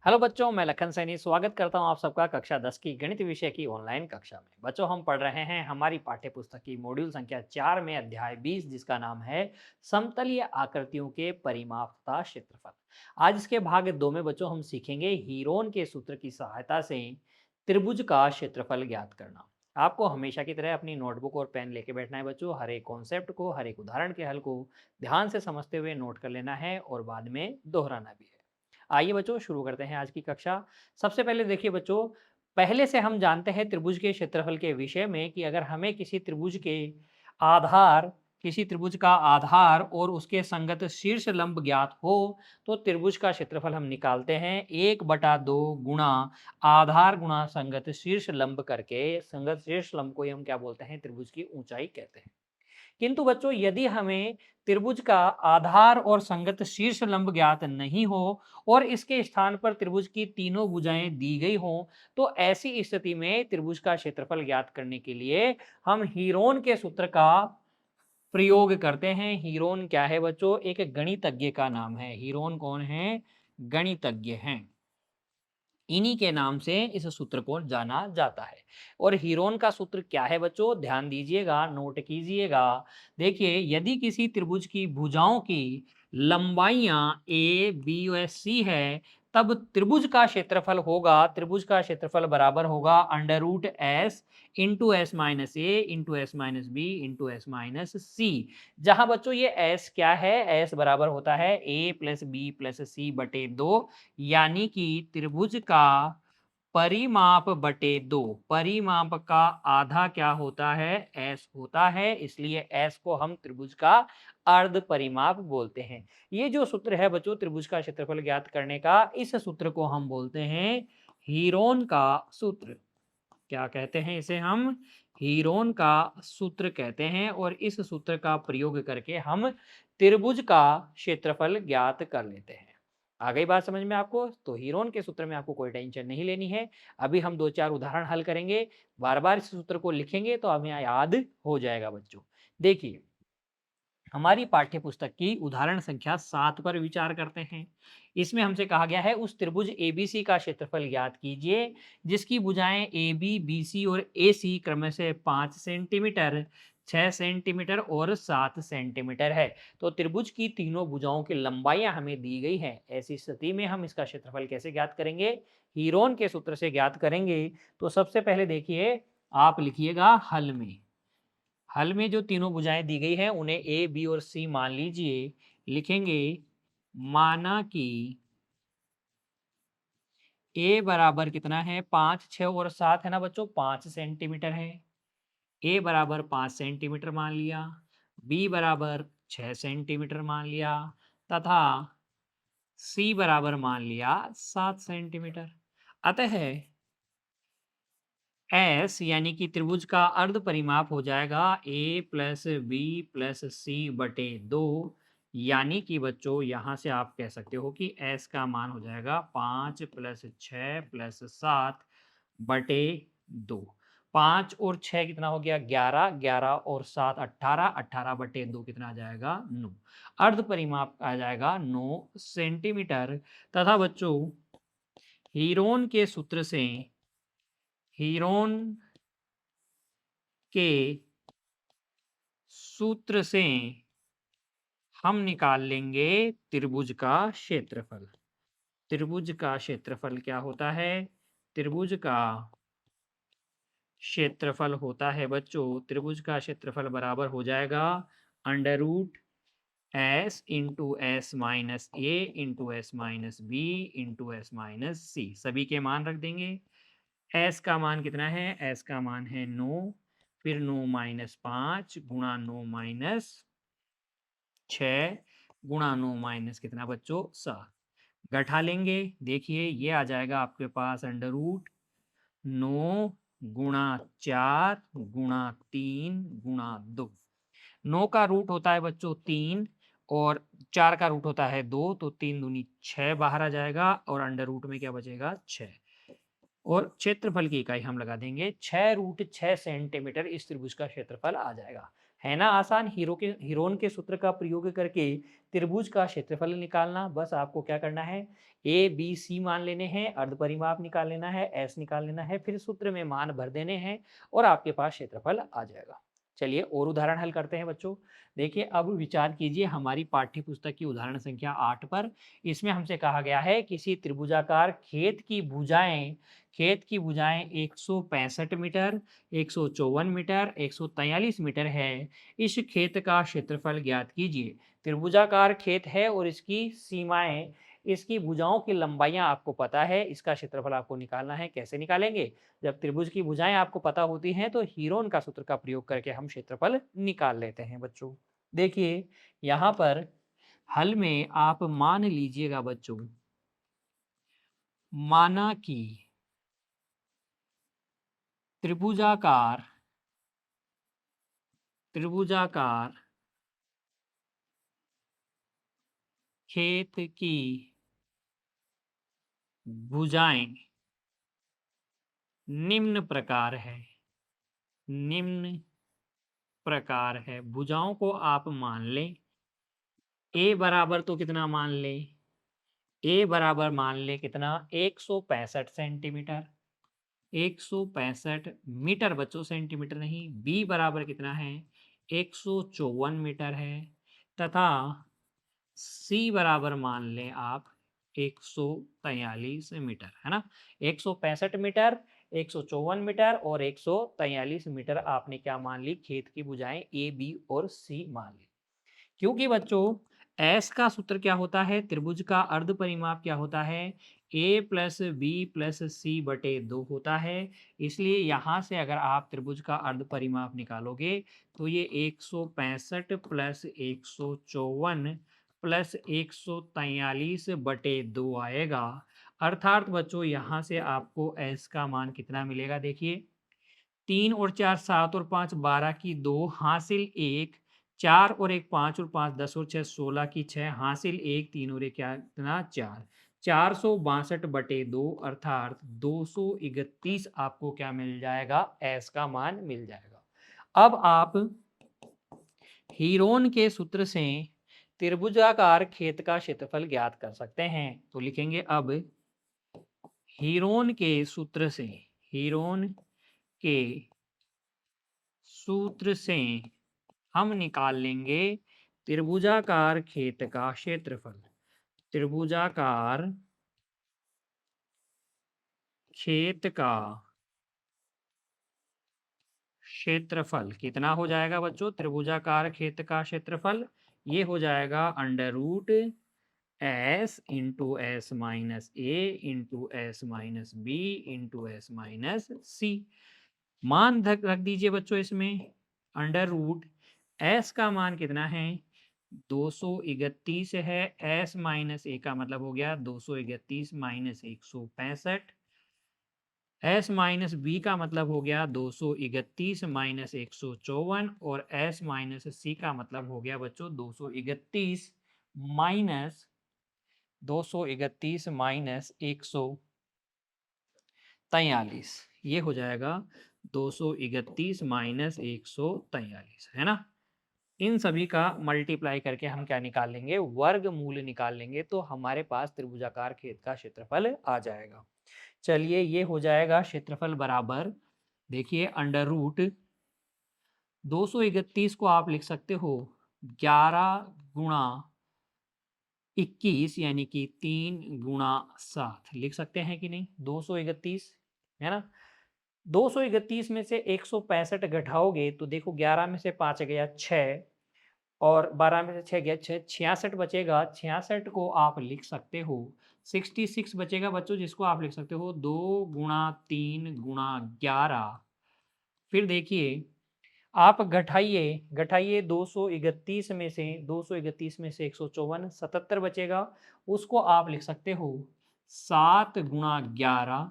Hello बच्चों, मैं लखन सैनी स्वागत करता हूं आप सबका कक्षा 10 की गणित विषय की ऑनलाइन कक्षा में। बच्चों, हम पढ़ रहे हैं हमारी पाठ्य पुस्तक की मॉड्यूल संख्या 4 में अध्याय 20 जिसका नाम है समतलीय आकृतियों के परिमाप तथा क्षेत्रफल। आज इसके भाग 2 में बच्चों हम सीखेंगे हीरोन के सूत्र की सहायता से त्रिभुज का क्षेत्रफल ज्ञात करना। आपको हमेशा की तरह अपनी नोटबुक और पेन लेके बैठना है बच्चों। हर एक कॉन्सेप्ट को, हर एक उदाहरण के हल को ध्यान से समझते हुए नोट कर लेना है और बाद में दोहराना भी है। आइए बच्चों, शुरू करते हैं आज की कक्षा। सबसे पहले देखिए बच्चों, पहले से हम जानते हैं त्रिभुज के क्षेत्रफल के विषय में कि अगर हमें किसी त्रिभुज का आधार और उसके संगत शीर्ष लंब ज्ञात हो तो त्रिभुज का क्षेत्रफल हम निकालते हैं 1/2 गुणा आधार गुणा संगत शीर्ष लंब करके। संगत शीर्ष लंब को ही हम क्या बोलते हैं? त्रिभुज की ऊंचाई कहते हैं। किंतु बच्चों, यदि हमें त्रिभुज का आधार और संगत शीर्ष लंब ज्ञात नहीं हो और इसके स्थान पर त्रिभुज की तीनों भुजाएं दी गई हों, तो ऐसी स्थिति में त्रिभुज का क्षेत्रफल ज्ञात करने के लिए हम हीरोन के सूत्र का प्रयोग करते हैं। हीरोन क्या है बच्चों? एक गणितज्ञ का नाम है। हीरोन कौन है? गणितज्ञ हैं। इन्हीं के नाम से इस सूत्र को जाना जाता है। और हीरोन का सूत्र क्या है बच्चों? ध्यान दीजिएगा, नोट कीजिएगा। देखिए, यदि किसी त्रिभुज की भुजाओं की लंबाइयां ए बी और सी है, तब त्रिभुज का क्षेत्रफल बराबर होगा under root S into S minus A into S minus B into S minus C. जहां बच्चों ये एस क्या है? एस बराबर होता है ए प्लस बी प्लस सी बटे 2, यानी कि त्रिभुज का परिमाप बटे 2। परिमाप का आधा क्या होता है? एस होता है। इसलिए एस को हम त्रिभुज का अर्ध परिमाप बोलते हैं। ये जो सूत्र है बच्चों त्रिभुज का क्षेत्रफल ज्ञात करने का, इस सूत्र को हम बोलते हैं हीरोन का सूत्र। क्या कहते हैं इसे? हम हीरोन का सूत्र कहते हैं। और इस सूत्र का प्रयोग करके हम त्रिभुज का क्षेत्रफल ज्ञात कर लेते हैं। आ गई बात समझ में आपको? तो हीरोन के सूत्र में आपको कोई टेंशन नहीं लेनी है। अभी हम 2-4 उदाहरण हल करेंगे, बार बार इस सूत्र को लिखेंगे तो हमें याद हो जाएगा बच्चों। देखिए, हमारी पाठ्य पुस्तक की उदाहरण संख्या 7 पर विचार करते हैं। इसमें हमसे कहा गया है उस त्रिभुज एबीसी का क्षेत्रफल ज्ञात कीजिए जिसकी भुजाएं ए बी बी सी और ए सी क्रम से 5 सेंटीमीटर, 6 सेंटीमीटर और 7 सेंटीमीटर है। तो त्रिभुज की तीनों भुजाओं की लंबाइयां हमें दी गई हैं। ऐसी स्थिति में हम इसका क्षेत्रफल कैसे ज्ञात करेंगे? हीरोन के सूत्र से ज्ञात करेंगे। तो सबसे पहले देखिए, आप लिखिएगा हल में। हल में जो तीनों भुजाएं दी गई हैं उन्हें ए बी और सी मान लीजिए। लिखेंगे माना कि ए बराबर कितना है? 5, 6 और 7 है ना बच्चों, 5 सेंटीमीटर है। ए बराबर 5 सेंटीमीटर मान लिया, बी बराबर 6 सेंटीमीटर मान लिया तथा सी बराबर मान लिया 7 सेंटीमीटर। अतः एस यानी कि त्रिभुज का अर्ध परिमाप हो जाएगा ए प्लस बी प्लस सी बटे 2। यानी कि बच्चों यहाँ से आप कह सकते हो कि एस का मान हो जाएगा 5 प्लस 6 प्लस 7 बटे 2। 5 और 6 कितना हो गया? 11, 11 और 7 18, 18 बटे 2 कितना आ जाएगा? 9। अर्ध परिमाप आ जाएगा 9 सेंटीमीटर। तथा बच्चों, हीरोन के सूत्र से हीरोन के सूत्र से हम निकाल लेंगे त्रिभुज का क्षेत्रफल। त्रिभुज का क्षेत्रफल क्या होता है? त्रिभुज का क्षेत्रफल होता है बच्चों, त्रिभुज का क्षेत्रफल बराबर हो जाएगा under root S into S minus A into S minus B into S minus C. सभी के मान रख देंगे। एस का मान कितना है? एस का मान है 9, फिर 9 माइनस 5 गुणा 9 माइनस 6 गुणा 9 माइनस कितना बच्चों? 7। घटा लेंगे। देखिए, ये आ जाएगा आपके पास अंडर रूट 9 गुणा 4 गुणा 3 गुणा 2। 9 का रूट होता है बच्चों 3 और 4 का रूट होता है 2, तो 3 दूनी 6 बाहर आ जाएगा और अंडर रूट में क्या बचेगा? 6। और क्षेत्रफल की इकाई हम लगा देंगे 6 रूट 6 सेंटीमीटर। इस त्रिभुज का क्षेत्रफल आ जाएगा। है ना आसान, हीरोन के सूत्र का प्रयोग करके त्रिभुज का क्षेत्रफल निकालना। बस आपको क्या करना है, ए बी सी मान लेने हैं, अर्ध परिमाप निकाल लेना है, एस निकाल लेना है, फिर सूत्र में मान भर देने हैं और आपके पास क्षेत्रफल आ जाएगा। चलिए और उदाहरण हल करते हैं बच्चों। देखिए अब विचार कीजिए हमारी पाठ्य पुस्तक की उदाहरण संख्या 8 पर। इसमें हमसे कहा गया है किसी त्रिभुजाकार खेत की भुजाएं 165 मीटर, 154 मीटर, 143 मीटर है। इस खेत का क्षेत्रफल ज्ञात कीजिए। त्रिभुजाकार खेत है और इसकी सीमाएं, इसकी भुजाओं की लंबाइयां आपको पता है, इसका क्षेत्रफल आपको निकालना है। कैसे निकालेंगे? जब त्रिभुज की भुजाएं आपको पता होती हैं तो हीरोन का सूत्र का प्रयोग करके हम क्षेत्रफल निकाल लेते हैं बच्चों। देखिए यहाँ पर हल में आप मान लीजिएगा बच्चों, माना कि त्रिभुजाकार त्रिभुजाकार खेत की भुजाएं निम्न प्रकार है। निम्न प्रकार है, भुजाओं को आप मान लें। ए बराबर तो कितना मान लें, ए बराबर मान लें कितना, 165 सेंटीमीटर, 165 मीटर बच्चों, सेंटीमीटर नहीं। बी बराबर कितना है, 154 मीटर है। तथा सी बराबर मान लें आप 143 मीटर, है ना। 165 मीटर, 154 मीटर और 143 मीटर आपने क्या मान ली, खेत की भुजाएं ए बी और सी मान ली। क्योंकि बच्चों एस का सूत्र क्या होता है, त्रिभुज का अर्ध परिमाप क्या होता है, ए प्लस बी प्लस सी बटे 2 होता है। इसलिए यहाँ से अगर आप त्रिभुज का अर्ध परिमाप निकालोगे तो ये 165 प्लस 154 प्लस 143 बटे 2 आएगा। अर्थात बच्चों यहाँ से आपको एस का मान कितना मिलेगा, देखिए 3 और 4 7 और 5 12 की 2 हासिल 1, 4 और 1 5 और 5 10 और 6 16 की 6 हासिल 1, 3 और 1 क्या कितना 4, 462 बटे 2 अर्थात 231 आपको क्या मिल जाएगा, एस का मान मिल जाएगा। अब आप हीरोन के सूत्र से त्रिभुजाकार खेत का क्षेत्रफल ज्ञात कर सकते हैं। तो लिखेंगे अब हीरोन के सूत्र से, हीरोन के सूत्र से हम निकाल लेंगे त्रिभुजाकार खेत का क्षेत्रफल। त्रिभुजाकार खेत का क्षेत्रफल कितना हो जाएगा बच्चों, त्रिभुजाकार खेत का क्षेत्रफल ये हो जाएगा under root S into S minus A into S minus B into S minus C. मान रख दीजिए बच्चों इसमें, अंडर रूट एस का मान कितना है 231 है, एस माइनस ए का मतलब हो गया 231 माइनस 165, एस माइनस बी का मतलब हो गया 231 माइनस 154 और एस माइनस सी का मतलब हो गया बच्चों 231 माइनस 231 माइनस 143, ये हो जाएगा 231 माइनस 143, है ना। इन सभी का मल्टीप्लाई करके हम क्या निकाल लेंगे, वर्गमूल निकाल लेंगे तो हमारे पास त्रिभुजाकार खेत का क्षेत्रफल आ जाएगा। चलिए ये हो जाएगा क्षेत्रफल बराबर, देखिए अंडर रूट 231 को आप लिख सकते हो 11 गुणा 21 यानी कि 3 गुणा 7 लिख सकते हैं कि नहीं, 231 है ना। 231 में से 165 घटाओगे तो देखो 11 में से 5 गया 6 और 12 में से 6 गया 6, 66 बचेगा। 66 को आप लिख सकते हो 66 बचेगा बच्चों, जिसको आप लिख सकते हो 2 गुणा 3 गुणा 11। फिर देखिए आप घटाइए घटाइए 231 में से 154 77 बचेगा, उसको आप लिख सकते हो 7 गुणा 11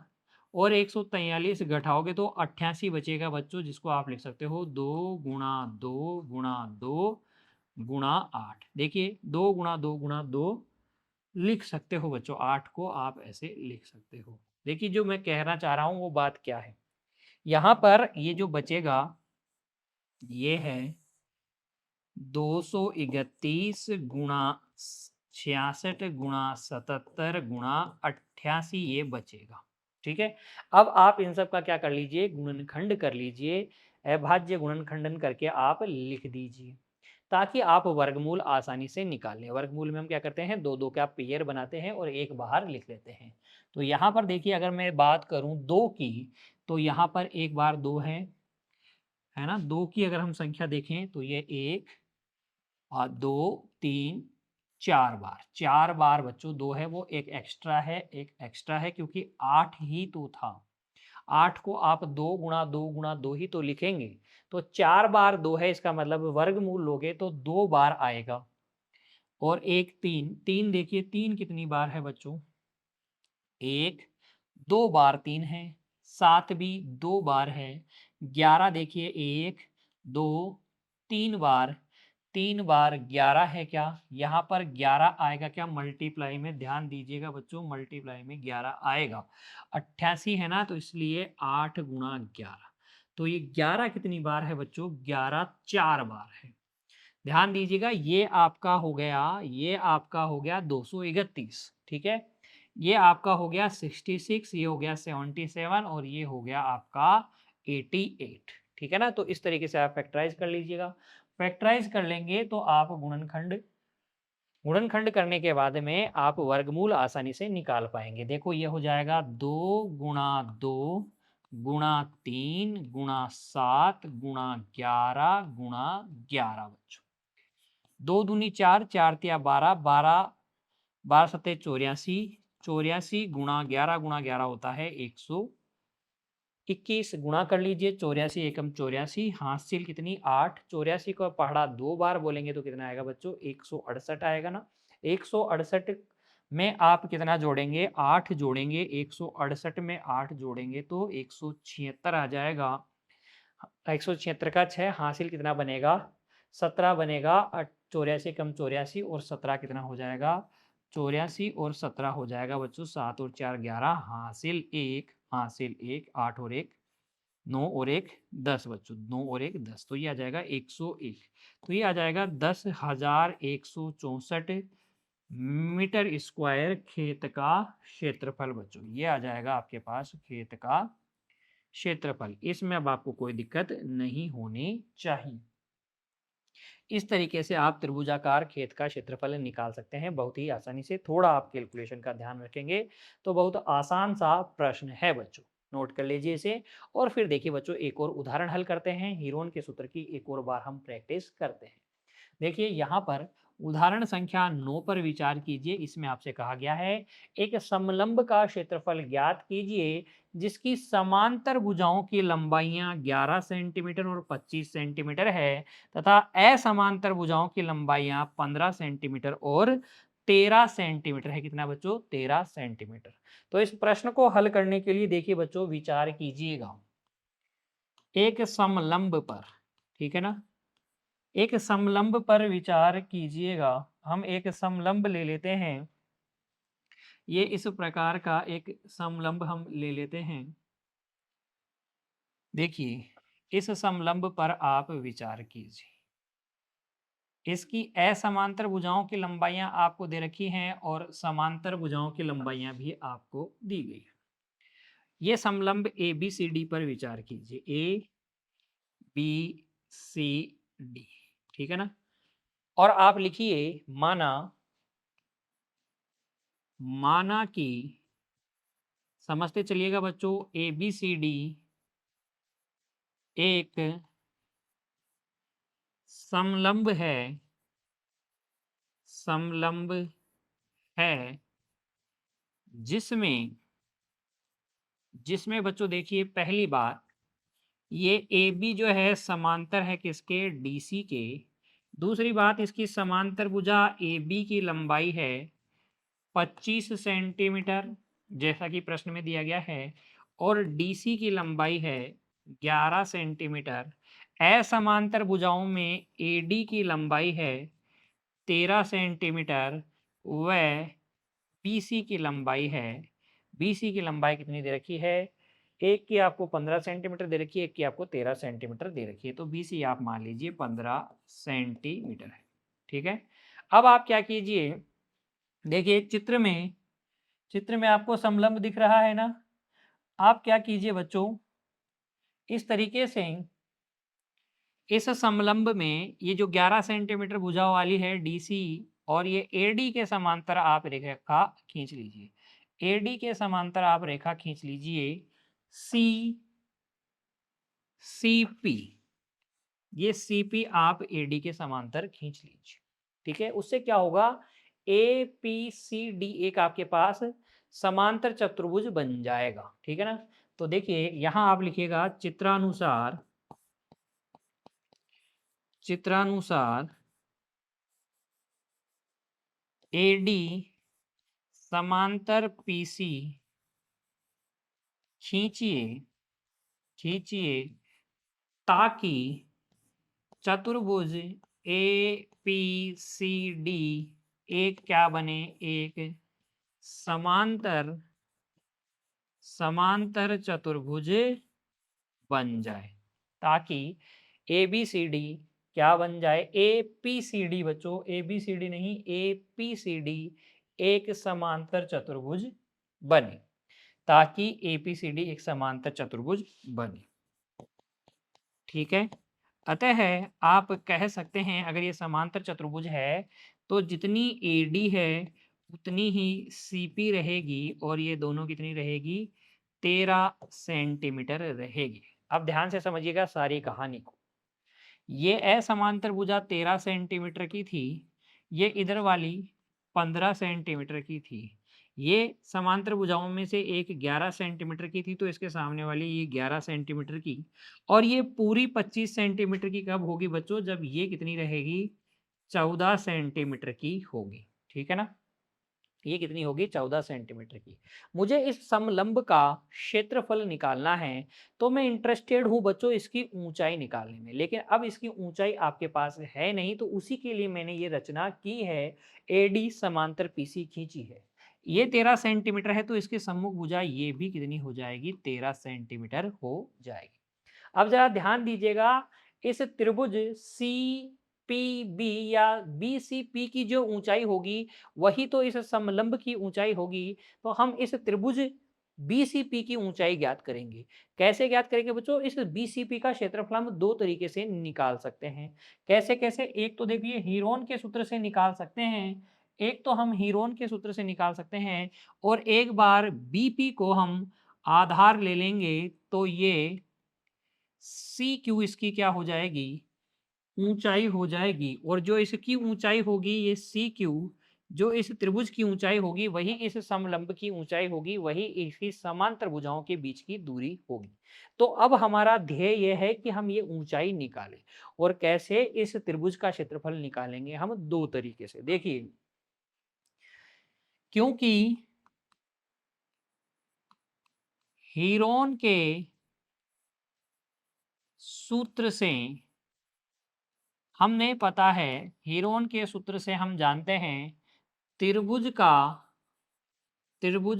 और 143 घटाओगे तो 88 बचेगा बच्चों, जिसको आप लिख सकते हो 2 गुणा 2 गुणा 2 गुणा 8। देखिए 2 गुणा 2 गुणा 2 लिख सकते हो बच्चों, 8 को आप ऐसे लिख सकते हो। देखिए जो मैं कहना चाह रहा हूँ वो बात क्या है, यहाँ पर ये जो बचेगा ये है 231 गुणा 66 गुणा 77 गुणा 88 ये बचेगा। ठीक है, अब आप इन सब का क्या कर लीजिए, गुणनखंड कर लीजिए, अभाज्य गुणनखंडन करके आप लिख दीजिए ताकि आप वर्गमूल आसानी से निकाल लें। वर्गमूल में हम क्या करते हैं, दो दो का पेयर बनाते हैं और एक बाहर लिख लेते हैं। तो यहाँ पर देखिए, अगर मैं बात करूँ 2 की, तो यहाँ पर एक बार 2 है ना। 2 की अगर हम संख्या देखें तो ये 1 और 2 3 4 बार, 4 बार बच्चों 2 है, वो एक एक्स्ट्रा है, एक एक्स्ट्रा है क्योंकि 8 ही तो था। 8 को आप 2 गुणा 2 गुणा 2 ही तो लिखेंगे, तो 4 बार 2 है, इसका मतलब वर्गमूल लोगे तो 2 बार आएगा। और एक 3, 3 देखिए 3 कितनी बार है बच्चों, 1, 2 बार 3 है, 7 भी 2 बार है, 11 देखिए 1, 2, 3 बार, 3 बार 11 है क्या, यहाँ पर 11 आएगा क्या, मल्टीप्लाई में ध्यान दीजिएगा बच्चों, मल्टीप्लाई में 11 आएगा। 88 है ना, तो इसलिए 8 गुणा 11, तो ये 11 कितनी बार है बच्चों, 11 4 बार है। ध्यान दीजिएगा, ये आपका हो गया, ये आपका हो गया 231, ठीक है। ये आपका हो गया 66, ये हो गया 77 और ये हो गया आपका 88, ठीक है ना। तो इस तरीके से आप फैक्टराइज कर लीजिएगा। फैक्टराइज कर लेंगे तो आप गुणनखंड करने के बाद में आप वर्गमूल आसानी से निकाल पाएंगे। देखो ये हो जाएगा 2 गुणा 2 गुणा 3 गुणा 7 गुणा 11 गुणा 11 बच्चों। 2 दूनी 4, 4 तिया 12, 12 12 सत्ते 84, 84 गुणा 11 होता है 121, गुणा कर लीजिए, 84 एकम 84, हासिल कितनी 8, 84 को पहाड़ा 2 बार बोलेंगे तो कितना आएगा बच्चों, 168 आएगा ना। 168 में आप कितना जोड़ेंगे, 8 जोड़ेंगे, 168 में 8 जोड़ेंगे तो 176 आ जाएगा। 176 का 6, हासिल कितना बनेगा, 17 बनेगा। 84 कम 84 और 17 कितना हो जाएगा, 84 और 17 हो जाएगा बच्चों, 7 और 4 11, हासिल 1, हासिल 1, 8 और 1 9 और 1 10 बच्चों, 9 और 1 10, तो ये आ जाएगा 101। तो ये आ जाएगा 10,164 मीटर स्क्वायर खेत का क्षेत्रफल बच्चों। ये आ जाएगा आपके पास खेत का क्षेत्रफल। इसमें अब आपको कोई दिक्कत नहीं होनी चाहिए। इस तरीके से आप त्रिभुजाकार खेत का क्षेत्रफल निकाल सकते हैं बहुत ही आसानी से। थोड़ा आप कैलकुलेशन का ध्यान रखेंगे तो बहुत आसान सा प्रश्न है बच्चों, नोट कर लीजिए इसे। और फिर देखिए बच्चों, एक और उदाहरण हल करते हैं, हीरोन के सूत्र की एक और बार हम प्रैक्टिस करते हैं। देखिए यहाँ पर उदाहरण संख्या 9 पर विचार कीजिए। इसमें आपसे कहा गया है एक समलंब का क्षेत्रफल ज्ञात कीजिए जिसकी समांतर भुजाओं की लंबाइयां 11 सेंटीमीटर और 25 सेंटीमीटर है तथा असमांतर भुजाओं की लंबाइयां 15 सेंटीमीटर और 13 सेंटीमीटर है। कितना बच्चों, 13 सेंटीमीटर। तो इस प्रश्न को हल करने के लिए देखिए बच्चों, विचार कीजिएगा एक समलंब पर, ठीक है ना। एक समलंब पर विचार कीजिएगा। हम एक समलंब ले लेते हैं, ये इस प्रकार का एक समलंब हम ले लेते हैं। देखिए इस समलंब पर आप विचार कीजिए। इसकी असमांतर भुजाओं की लंबाइयां आपको दे रखी हैं और समांतर भुजाओं की लंबाइयां भी आपको दी गई है। ये समलंब ए बी सी डी पर विचार कीजिए, ए बी सी डी, ठीक है ना। और आप लिखिए माना, माना कि, समझते चलिएगा बच्चों, ए बी सी डी एक समलंब है, समलंब है जिसमें, जिसमें बच्चों देखिए पहली बात, ये ए बी जो है समांतर है किसके, डी सी के। दूसरी बात, इसकी समांतर भुजा ए बी की लंबाई है 25 सेंटीमीटर जैसा कि प्रश्न में दिया गया है और डीसी की लंबाई है 11 सेंटीमीटर। असमांतर भुजाओं में एडी की लंबाई है 13 सेंटीमीटर व बीसी की लंबाई है, बीसी की लंबाई कितनी दे रखी है, एक की आपको 15 सेंटीमीटर दे रखी है, एक की आपको 13 सेंटीमीटर दे रखी है, तो BC आप मान लीजिए 15 सेंटीमीटर है। ठीक है, अब आप क्या कीजिए, देखिए चित्र में आपको समलंब दिख रहा है ना, आप क्या कीजिए बच्चों, इस तरीके से इस समलंब में ये जो 11 सेंटीमीटर भुजा वाली है DC और ये AD के समांतर आप रेखा खींच लीजिए। AD के समांतर आप रेखा खींच लीजिए CP, ये CP आप AD के समांतर खींच लीजिए। ठीक है, उससे क्या होगा, APCD एक आपके पास समांतर चतुर्भुज बन जाएगा। ठीक है ना, तो देखिए यहां आप लिखिएगा चित्रानुसार AD समांतर PC खींचिए ताकि चतुर्भुज APCD एक क्या बने, एक समांतर चतुर्भुज बन जाए, ताकि ABCD क्या बन जाए, APCD बच्चों, ABCD नहीं APCD एक समांतर चतुर्भुज बने, ताकि APCD एक समांतर चतुर्भुज बने। ठीक है, अतः आप कह सकते हैं अगर ये समांतर चतुर्भुज है तो जितनी AD है उतनी ही CP रहेगी और ये दोनों कितनी रहेगी, 13 सेंटीमीटर रहेगी। अब ध्यान से समझिएगा सारी कहानी को। ये असमांतर भुजा 13 सेंटीमीटर की थी, ये इधर वाली 15 सेंटीमीटर की थी। ये समांतर भुजाओं में से एक 11 सेंटीमीटर की थी, तो इसके सामने वाली ये 11 सेंटीमीटर की, और ये पूरी 25 सेंटीमीटर की कब होगी बच्चों, जब ये कितनी रहेगी, 14 सेंटीमीटर की होगी। ठीक है ना, ये कितनी होगी, 14 सेंटीमीटर की। मुझे इस समलंब का क्षेत्रफल निकालना है, तो मैं इंटरेस्टेड हूं बच्चों इसकी ऊंचाई निकालने में, लेकिन अब इसकी ऊंचाई आपके पास है नहीं, तो उसी के लिए मैंने ये रचना की है, AD समांतर PC खींची है। ये 13 सेंटीमीटर है, तो इसके सम्मुख भुजा ये भी कितनी हो जाएगी, 13 सेंटीमीटर हो जाएगी। अब जरा ध्यान दीजिएगा, इस त्रिभुज CPB या BCP की जो ऊंचाई होगी वही तो इस समलंब की ऊंचाई होगी, तो हम इस त्रिभुज BCP की ऊंचाई ज्ञात करेंगे। कैसे ज्ञात करेंगे बच्चों, इस BCP का क्षेत्रफल हम दो तरीके से निकाल सकते हैं। कैसे कैसे, एक तो देखिए हीरोन के सूत्र से निकाल सकते हैं, एक तो हम हीरोन के सूत्र से निकाल सकते हैं, और एक बार BP को हम आधार ले लेंगे तो ये CQ इसकी क्या हो जाएगी, ऊंचाई हो जाएगी, और जो इसकी ऊंचाई होगी ये CQ, जो इस त्रिभुज की ऊंचाई होगी वही इस समलंब की ऊंचाई होगी, वही इसकी समांतर भुजाओं के बीच की दूरी होगी। तो अब हमारा ध्येय यह है कि हम ये ऊंचाई निकालें, और कैसे, इस त्रिभुज का क्षेत्रफल निकालेंगे हम दो तरीके से। देखिए, क्योंकि हीरोन के सूत्र से हमने पता है, हीरोन के सूत्र से हम जानते हैं त्रिभुज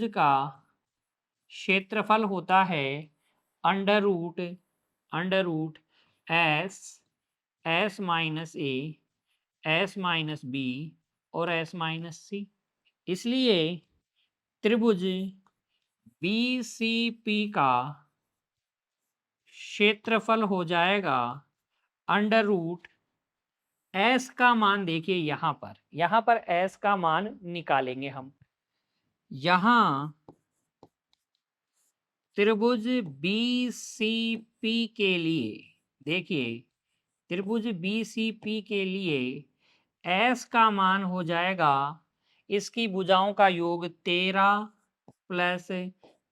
का क्षेत्रफल होता है अंडर रूट एस माइनस ए, एस माइनस बी और एस माइनस सी। इसलिए त्रिभुज BCP का क्षेत्रफल हो जाएगा अंडर रूट एस का मान, देखिए यहाँ पर एस का मान निकालेंगे हम। यहाँ त्रिभुज BCP के लिए, देखिए त्रिभुज BCP के लिए एस का मान हो जाएगा, इसकी भुजाओं का योग 13 प्लस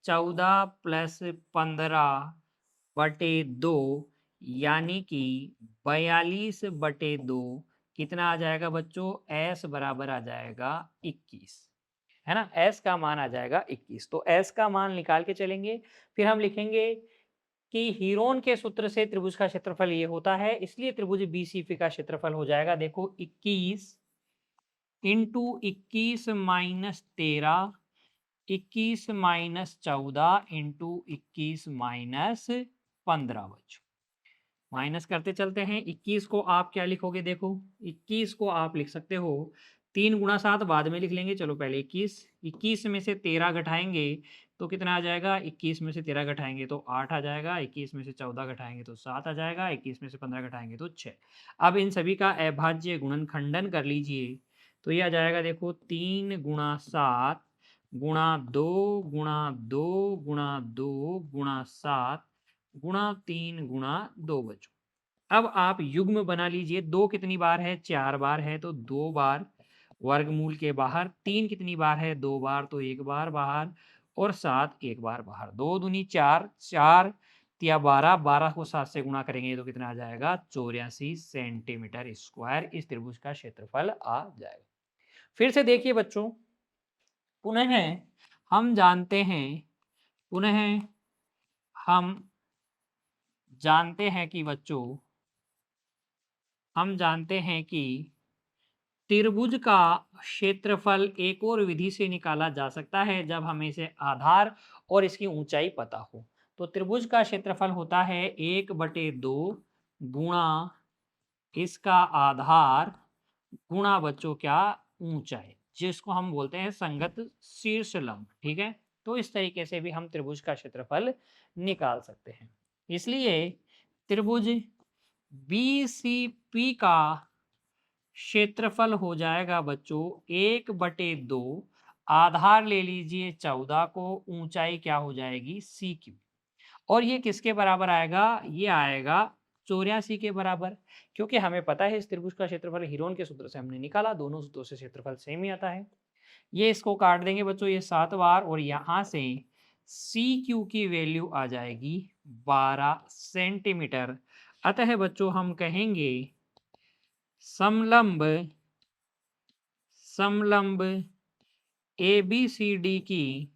14 प्लस 15 बटे 2, यानी कि 42 बटे 2, कितना आ जाएगा बच्चों, एस बराबर आ जाएगा 21, है ना, एस का मान आ जाएगा 21। तो एस का मान निकाल के चलेंगे, फिर हम लिखेंगे कि हीरोन के सूत्र से त्रिभुज का क्षेत्रफल ये होता है, इसलिए त्रिभुज BCP का क्षेत्रफल हो जाएगा, देखो 21 into 21 minus 13 21 minus 14 into 21 minus 15 बच्चों। माइनस करते चलते हैं। 21 को आप क्या लिखोगे, देखो 21 को आप लिख सकते हो 3 गुणा 7 बाद में लिख लेंगे। चलो पहले 21, 21 में से 13 घटाएंगे तो कितना आ जाएगा, 21 में से 13 घटाएंगे तो 8 आ जाएगा, 21 में से 14 घटाएंगे तो 7 आ जाएगा, 21 में से 15 घटाएंगे तो 6। अब इन सभी का अभाज्य गुणनखंडन कर लीजिए तो ये आ जाएगा, देखो 3 गुणा 7 गुणा 2 गुणा 2 गुणा 2 गुणा 7 गुणा 3 गुणा 2 बच्चों। अब आप युग्म बना लीजिए। 2 कितनी बार है, 4 बार है तो 2 बार वर्गमूल के बाहर। 3 कितनी बार है, 2 बार तो 1 बार बाहर, और 7 1 बार बाहर। 2 दूनी 4, 4 या 12, 12 को 7 से गुणा करेंगे तो कितना आ जाएगा, 84 सेंटीमीटर स्क्वायर इस त्रिभुज का क्षेत्रफल आ जाएगा। फिर से देखिए बच्चों, पुनः हम जानते हैं पुनः हम जानते हैं कि बच्चों हम जानते हैं कि त्रिभुज का क्षेत्रफल एक और विधि से निकाला जा सकता है जब हमें इसे आधार और इसकी ऊंचाई पता हो। तो त्रिभुज का क्षेत्रफल होता है 1/2 गुणा इसका आधार गुणा बच्चों क्या, ऊंचाई, जिसको हम बोलते हैं संगत शीर्ष लंब। ठीक है, तो इस तरीके से भी हम त्रिभुज का क्षेत्रफल निकाल सकते हैं। इसलिए त्रिभुज BCP का क्षेत्रफल हो जाएगा बच्चों 1/2, आधार ले लीजिए 14 को, ऊंचाई क्या हो जाएगी CQ, और ये किसके बराबर आएगा, ये आएगा 84 के बराबर। क्योंकि हमें पता है इस त्रिभुज का क्षेत्रफल हीरोन के सूत्र से हमने निकाला, दोनों सूत्रों से क्षेत्रफल सेम ही आता है। ये इसको काट देंगे बच्चों, ये 7 बार, और यहाँ से CQ की वैल्यू आ जाएगी 12 सेंटीमीटर। अतः बच्चों हम कहेंगे समलंब समलंब ABCD की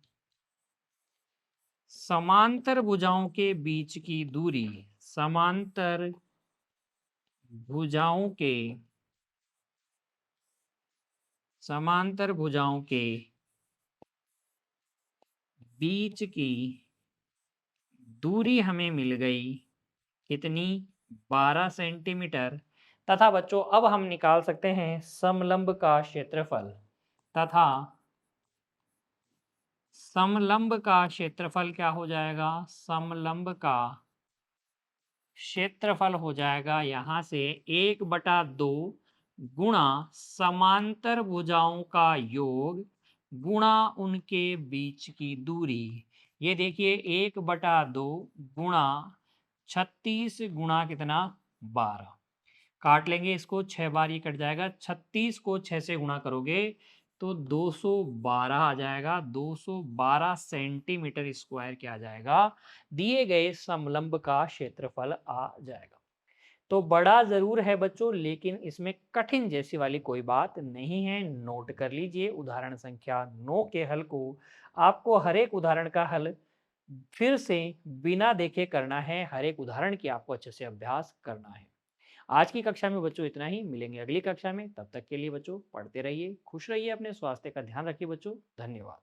समांतर भुजाओं के बीच की दूरी, समांतर भुजाओं के बीच की दूरी हमें मिल गई कितनी, 12 सेंटीमीटर। तथा बच्चों अब हम निकाल सकते हैं समलंब का क्षेत्रफल, तथा समलंब का क्षेत्रफल क्या हो जाएगा, समलंब का क्षेत्रफल हो जाएगा यहाँ से 1/2 गुणा समांतर भुजाओं का योग गुणा उनके बीच की दूरी। ये देखिए 1/2 गुणा 36 गुणा कितना, 12। काट लेंगे इसको, 6 बार ये कट जाएगा। 36 को 6 से गुणा करोगे तो 212 आ जाएगा। 212 सेंटीमीटर स्क्वायर क्या आ जाएगा, दिए गए समलंब का क्षेत्रफल आ जाएगा। तो बड़ा जरूर है बच्चों, लेकिन इसमें कठिन जैसी वाली कोई बात नहीं है। नोट कर लीजिए उदाहरण संख्या 9 के हल को। आपको हर एक उदाहरण का हल फिर से बिना देखे करना है, हर एक उदाहरण की आपको अच्छे से अभ्यास करना है। आज की कक्षा में बच्चों इतना ही, मिलेंगे अगली कक्षा में। तब तक के लिए बच्चों पढ़ते रहिए, खुश रहिए, अपने स्वास्थ्य का ध्यान रखिए बच्चों। धन्यवाद।